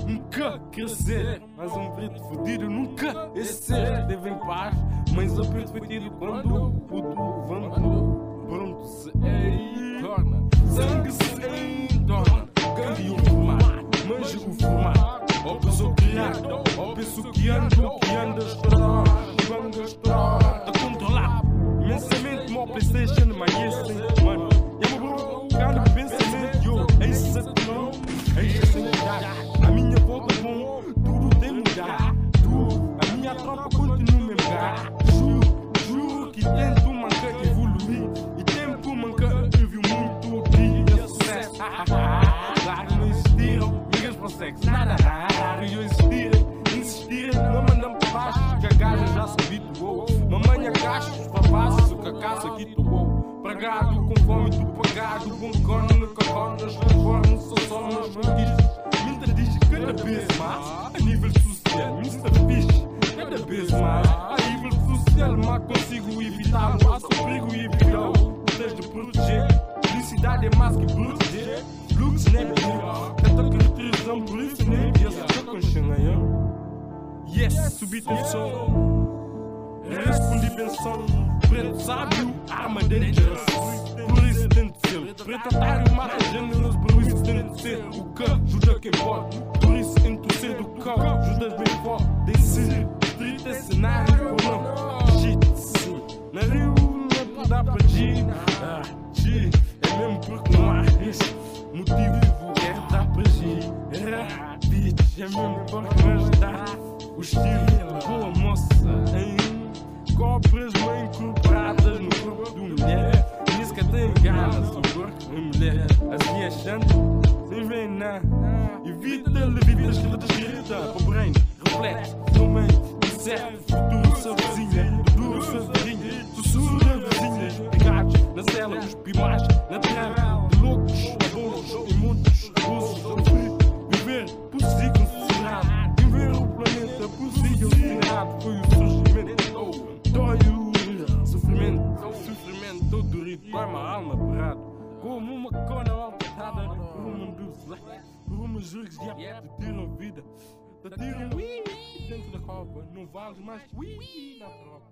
Nunca crescer, mas preto fodido nunca é ser. Teve em paz, mas o preto foi tido quando o puto levantou. Pronto se torna, sangue se entorna. Gangue o formato, manja o formato. Ou penso criado, ou penso que anda a estourar. Vanga a estourar, a controlar imensamente meu PlayStation, mas esse mano. É meu bro, cada pensamento, yo, esse não, esse sem mudar. A minha volta bom, tudo tem mudar. Tudo, a minha tropa continua mesmo lugar. Juro que tento manca evoluir. E tempo manca eu vi muito de sucesso. Claro, não existiram, migas para o sexo, nada raro. Eu insistir, não mandam para baixo, que a gaja já se habituou. Mamãe agachos, papassos, o cacaço aqui tomou. Pregado, com fome, tu pagado, com cone no cacone, nas transformas, só nas notícias. Minta diz cada vez mais, a nível social, Mr. Fish, cada vez mais, a nível social, mas consigo evitá-lo, há perigo e evitá-lo, desde proteger, felicidade é mais que proteger, looks nem pior, tanta caracterização, por isso nem pior, estou com xanganha, yes, subi teu som. Respondi pensão, preto sábio, arma dangerous. Por isso tento ser, preto otário, mata generoso. Por isso tento ser, o que ajuda quem pode. Por isso tento ser do cão, ajudas bem forte. Decidir, street é cenário ou não. Shit, sim, na Rio não é por dar para G. G, é mesmo porque não há esse motivo. É dar para G, bitch, é mesmo porque não está. O estilo, boa moça, hein? Cobras bem incorporadas no corpo de mulher. Diz que até engana-se o corpo de mulher. Assim é chante, sem venar. Evita escrita escrita. O brain reflete, também insere. Futuro sua vizinha, duro sua vizinha. Sussurra vizinhas, ligados na cela, os pimais, na terra. De loucos, abolos e muitos abusos. Viver por si considerado. Viver o planeta por si considerado. Foi o surgimento. Dói o sofrimento todo rico, dói uma alma parada. Como uma cona maltratada, por uma medusa, por uma juros de te tiram vida, te tiram dentro da cova, não vales mais na prova.